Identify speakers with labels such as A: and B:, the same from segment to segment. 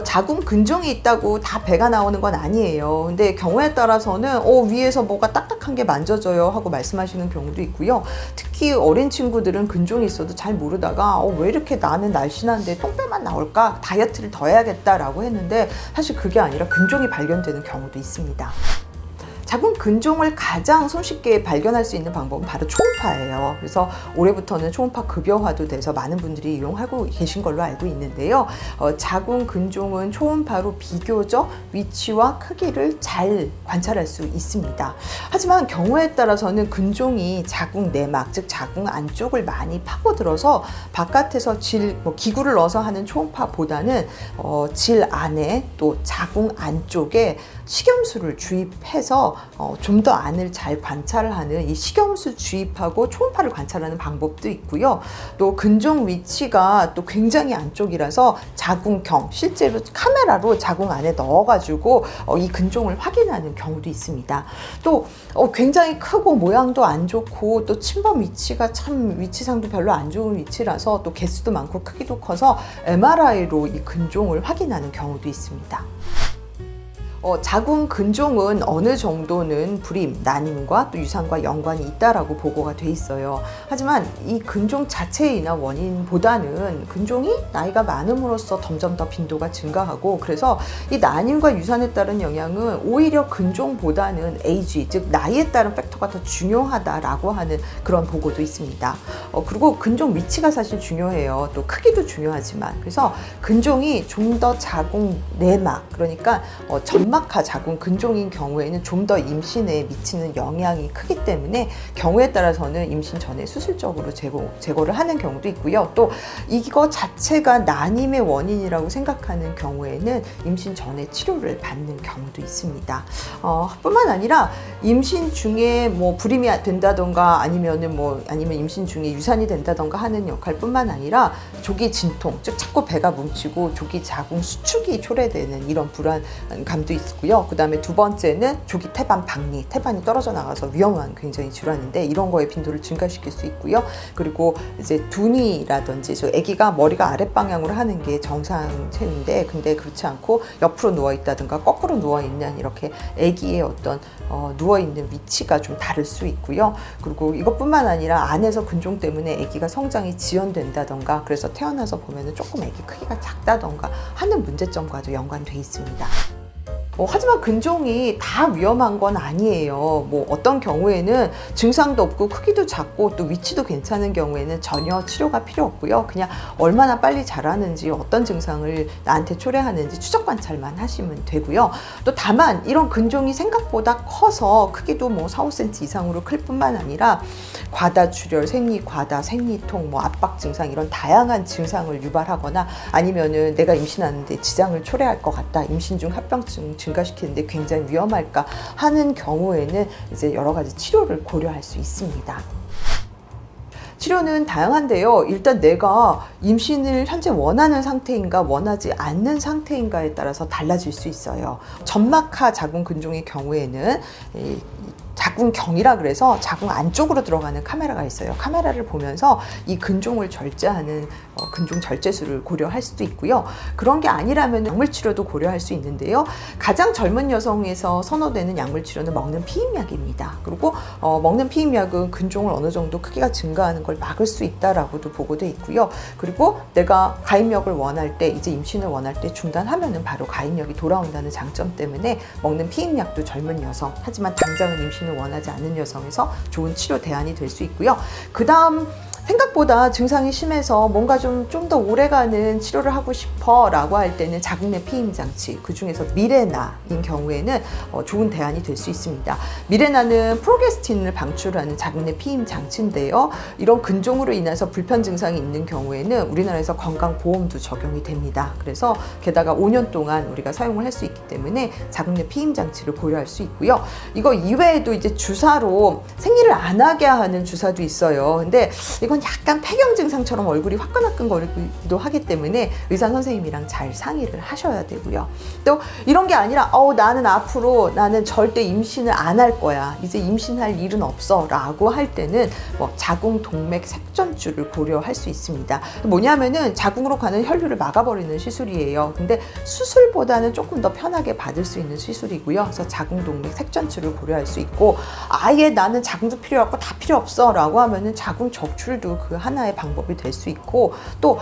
A: 자궁 근종이 있다고 다 배가 나오는 건 아니에요. 근데 경우에 따라서는 위에서 뭐가 딱딱한 게 만져져요 하고 말씀하시는 경우도 있고요. 특히 어린 친구들은 근종이 있어도 잘 모르다가 왜 이렇게 나는 날씬한데 똥배만 나올까? 다이어트를 더 해야겠다라고 했는데 사실 그게 아니라 근종이 발견되는 경우도 있습니다. 자궁 근종을 가장 손쉽게 발견할 수 있는 방법은 바로 초음파예요. 그래서 올해부터는 초음파 급여화도 돼서 많은 분들이 이용하고 계신 걸로 알고 있는데요. 자궁 근종은 초음파로 비교적 위치와 크기를 잘 관찰할 수 있습니다. 하지만 경우에 따라서는 근종이 자궁 내막, 즉 자궁 안쪽을 많이 파고들어서 바깥에서 기구를 넣어서 하는 초음파보다는 질 안에 또 자궁 안쪽에 식염수를 주입해서 좀 더 안을 잘 관찰하는 이 식염수 주입하고 초음파를 관찰하는 방법도 있고요. 또 근종 위치가 또 굉장히 안쪽이라서 자궁경, 실제로 카메라로 자궁 안에 넣어가지고 이 근종을 확인하는 경우도 있습니다. 또 굉장히 크고 모양도 안 좋고 또 침범 위치가 참 위치상도 별로 안 좋은 위치라서 또 개수도 많고 크기도 커서 MRI로 이 근종을 확인하는 경우도 있습니다. 자궁 근종은 어느 정도는 불임, 난임과 또 유산과 연관이 있다라고 보고가 돼 있어요. 하지만 이 근종 자체의 인한 원인보다는 근종이 나이가 많음으로써 점점 더 빈도가 증가하고 그래서 이 난임과 유산에 따른 영향은 오히려 근종보다는 에이지, 즉 나이에 따른 팩터가 더 중요하다라고 하는 그런 보고도 있습니다. 그리고 근종 위치가 사실 중요해요. 또 크기도 중요하지만 그래서 근종이 좀 더 자궁 내막, 그러니까 점막하 자궁 근종인 경우에는 좀 더 임신에 미치는 영향이 크기 때문에 경우에 따라서는 임신 전에 수술적으로 제거를 하는 경우도 있고요. 또 이거 자체가 난임의 원인이라고 생각하는 경우에는 임신 전에 치료를 받는 경우도 있습니다. 뿐만 아니라 임신 중에 불임이 된다던가 아니면 임신 중에 유산이 된다던가 하는 역할뿐만 아니라 조기 진통, 즉 자꾸 배가 뭉치고 조기 자궁 수축이 초래되는 이런 불안감도 있고요. 그 다음에 두 번째는 조기 태반 박리, 태반이 떨어져 나가서 위험한 굉장히 질환인데 이런 거의 빈도를 증가시킬 수 있고요. 그리고 이제 둔위라든지 아기가 머리가 아랫방향으로 하는 게 정상체인데 근데 그렇지 않고 옆으로 누워 있다든가 거꾸로 누워 있는 이렇게 아기의 어떤 누워 있는 위치가 좀 다를 수 있고요. 그리고 이것뿐만 아니라 안에서 근종 때문에 아기가 성장이 지연된다던가 그래서 태어나서 보면은 조금 아기 크기가 작다던가 하는 문제점과도 연관돼 있습니다. 하지만 근종이 다 위험한 건 아니에요. 어떤 경우에는 증상도 없고 크기도 작고 또 위치도 괜찮은 경우에는 전혀 치료가 필요 없고요. 그냥 얼마나 빨리 자라는지 어떤 증상을 나한테 초래하는지 추적 관찰만 하시면 되고요. 또 다만 이런 근종이 생각보다 커서 크기도 4, 5cm 이상으로 클 뿐만 아니라 과다출혈, 생리과다, 생리통, 압박 증상 이런 다양한 증상을 유발하거나 아니면은 내가 임신하는데 지장을 초래할 것 같다. 임신 중 합병증 증가시키는데 굉장히 위험할까 하는 경우에는 이제 여러 가지 치료를 고려할 수 있습니다. 치료는 다양한데요. 일단 내가 임신을 현재 원하는 상태인가 원하지 않는 상태인가에 따라서 달라질 수 있어요. 점막하 자궁 근종의 경우에는 자궁경이라 그래서 자궁 안쪽으로 들어가는 카메라가 있어요. 카메라를 보면서 이 근종을 절제하는 근종 절제술을 고려할 수도 있고요. 그런 게 아니라면 약물 치료도 고려할 수 있는데요. 가장 젊은 여성에서 선호되는 약물 치료는 먹는 피임약입니다. 그리고 먹는 피임약은 근종을 어느 정도 크기가 증가하는 걸 막을 수 있다라고도 보고돼 있고요. 그리고 내가 가임력을 원할 때, 이제 임신을 원할 때 중단하면은 바로 가임력이 돌아온다는 장점 때문에 먹는 피임약도 젊은 여성, 하지만 당장은 임신을 원하지 않는 여성에서 좋은 치료 대안이 될 수 있고요. 그 다음 생각보다 증상이 심해서 뭔가 좀 더 오래가는 치료를 하고 싶어 라고 할 때는 자궁내 피임 장치, 그 중에서 미레나인 경우에는 좋은 대안이 될 수 있습니다. 미레나는 프로게스틴을 방출하는 자궁내 피임 장치인데요. 이런 근종으로 인해서 불편 증상이 있는 경우에는 우리나라에서 건강보험도 적용이 됩니다. 그래서 게다가 5년 동안 우리가 사용을 할 수 있기 때문에 자궁내 피임 장치를 고려할 수 있고요. 이거 이외에도 이제 주사로 생리를 안 하게 하는 주사도 있어요. 근데 이건 이건 약간 폐경 증상처럼 얼굴이 화끈화끈거리기도 하기 때문에 의사 선생님이랑 잘 상의를 하셔야 되고요. 또 이런 게 아니라 나는 절대 임신을 안 할 거야, 이제 임신할 일은 없어 라고 할 때는 자궁동맥 색전주를 고려할 수 있습니다. 뭐냐면은 자궁으로 가는 혈류를 막아버리는 시술이에요. 근데 수술보다는 조금 더 편하게 받을 수 있는 시술이고요. 그래서 자궁동맥 색전주를 고려할 수 있고, 아예 나는 자궁도 필요 없고 다 필요 없어 라고 하면은 자궁 적출도 그 하나의 방법이 될 수 있고, 또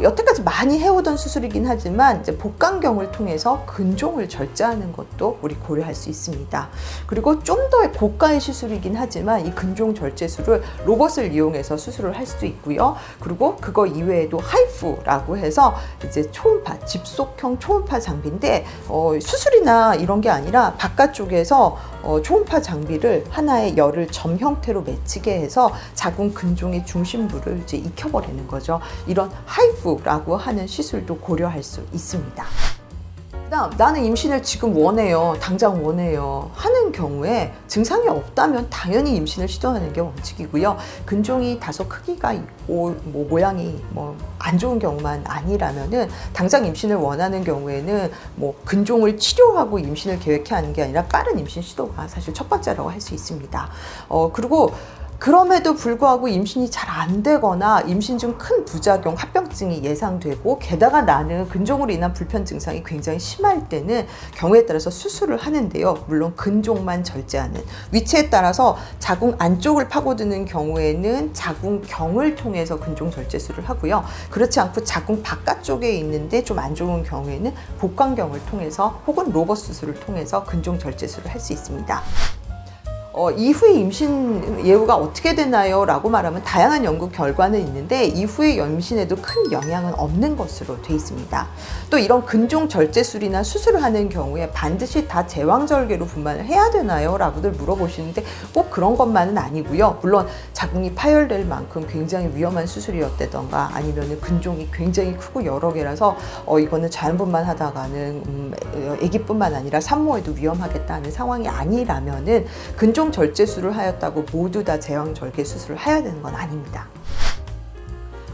A: 여태까지 많이 해오던 수술이긴 하지만 이제 복강경을 통해서 근종을 절제하는 것도 우리 고려할 수 있습니다. 그리고 좀 더 고가의 시술이긴 하지만 이 근종 절제술을 로봇을 이용해서 수술을 할 수도 있고요. 그리고 그거 이외에도 하이프라고 해서 이제 초음파, 집속형 초음파 장비인데 수술이나 이런 게 아니라 바깥쪽에서 초음파 장비를 하나의 열을 점 형태로 맺히게 해서 자궁 근종의 중심부를 이제 익혀버리는 거죠. 이런 하이프라고 하는 시술도 고려할 수 있습니다. 나는 임신을 지금 원해요, 당장 원해요 하는 경우에 증상이 없다면 당연히 임신을 시도하는 게 원칙이고요. 근종이 다소 크기가 있고 모양이 안 좋은 경우만 아니라면은 당장 임신을 원하는 경우에는 근종을 치료하고 임신을 계획해야 하는 게 아니라 빠른 임신 시도가 사실 첫 번째라고 할 수 있습니다. 그리고 그럼에도 불구하고 임신이 잘 안 되거나 임신 중 큰 부작용, 합병증이 예상되고, 게다가 나는 근종으로 인한 불편 증상이 굉장히 심할 때는 경우에 따라서 수술을 하는데요. 물론 근종만 절제하는, 위치에 따라서 자궁 안쪽을 파고드는 경우에는 자궁경을 통해서 근종 절제술을 하고요. 그렇지 않고 자궁 바깥쪽에 있는데 좀 안 좋은 경우에는 복강경을 통해서 혹은 로봇 수술을 통해서 근종 절제술을 할 수 있습니다. 이후에 임신 예후가 어떻게 되나요? 라고 말하면 다양한 연구 결과는 있는데 이후의 임신에도 큰 영향은 없는 것으로 돼 있습니다. 또 이런 근종 절제술이나 수술을 하는 경우에 반드시 다 제왕절개로 분만을 해야 되나요? 라고들 물어보시는데 꼭 그런 것만은 아니고요. 물론 자궁이 파열될 만큼 굉장히 위험한 수술이었다던가 아니면 근종이 굉장히 크고 여러 개라서 이거는 자연분만 하다가는 아기뿐만 아니라 산모에도 위험하겠다는 상황이 아니라면은 근종 절제술을 하였다고 모두 다 제왕절개 수술을 해야 되는 건 아닙니다.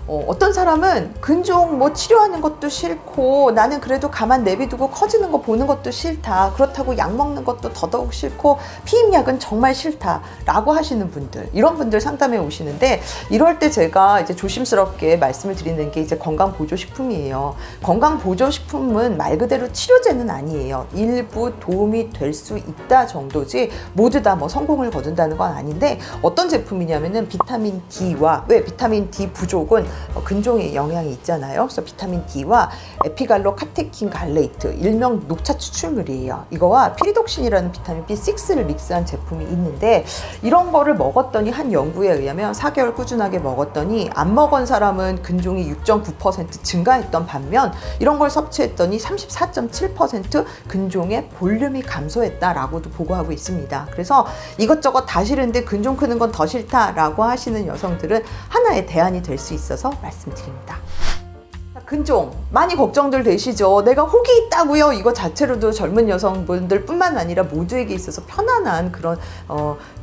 A: 어떤 사람은 근종 치료하는 것도 싫고 나는 그래도 가만 내비두고 커지는 거 보는 것도 싫다, 그렇다고 약 먹는 것도 더더욱 싫고 피임약은 정말 싫다 라고 하시는 분들, 이런 분들 상담해 오시는데, 이럴 때 제가 이제 조심스럽게 말씀을 드리는 게 이제 건강보조식품이에요. 건강보조식품은 말 그대로 치료제는 아니에요. 일부 도움이 될 수 있다 정도지 모두 다 성공을 거둔다는 건 아닌데, 어떤 제품이냐면은 비타민 D와, 왜 비타민 D 부족은 근종에 영향이 있잖아요. 그래서 비타민 D와 에피갈로 카테킨 갈레이트, 일명 녹차 추출물이에요. 이거와 피리독신이라는 비타민 B6를 믹스한 제품이 있는데, 이런 거를 먹었더니 한 연구에 의하면 4개월 꾸준하게 먹었더니 안 먹은 사람은 근종이 6.9% 증가했던 반면 이런 걸 섭취했더니 34.7% 근종의 볼륨이 감소했다라고도 보고하고 있습니다. 그래서 이것저것 다 싫은데 근종 크는 건 더 싫다라고 하시는 여성들은 하나의 대안이 될 수 있어서 말씀드립니다. 근종 많이 걱정들 되시죠? 내가 혹이 있다고요? 이거 자체로도 젊은 여성분들 뿐만 아니라 모두에게 있어서 편안한 그런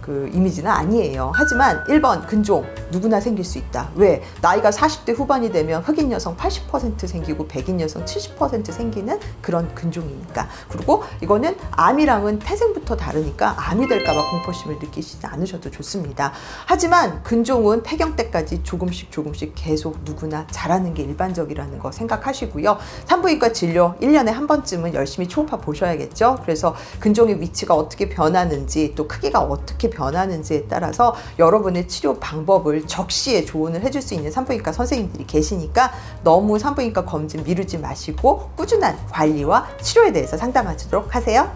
A: 그 이미지는 아니에요. 하지만 1번 근종 누구나 생길 수 있다. 왜? 나이가 40대 후반이 되면 흑인 여성 80% 생기고 백인 여성 70% 생기는 그런 근종이니까. 그리고 이거는 암이랑은 태생부터 다르니까 암이 될까봐 공포심을 느끼시지 않으셔도 좋습니다. 하지만 근종은 폐경 때까지 조금씩 계속 누구나 자라는 게 일반적이라는 거 생각하시고요. 산부인과 진료 1년에 한 번쯤은 열심히 초음파 보셔야겠죠. 그래서 근종의 위치가 어떻게 변하는지, 또 크기가 어떻게 변하는지에 따라서 여러분의 치료 방법을 적시에 조언을 해줄 수 있는 산부인과 선생님들이 계시니까 너무 산부인과 검진 미루지 마시고 꾸준한 관리와 치료에 대해서 상담하도록 하세요.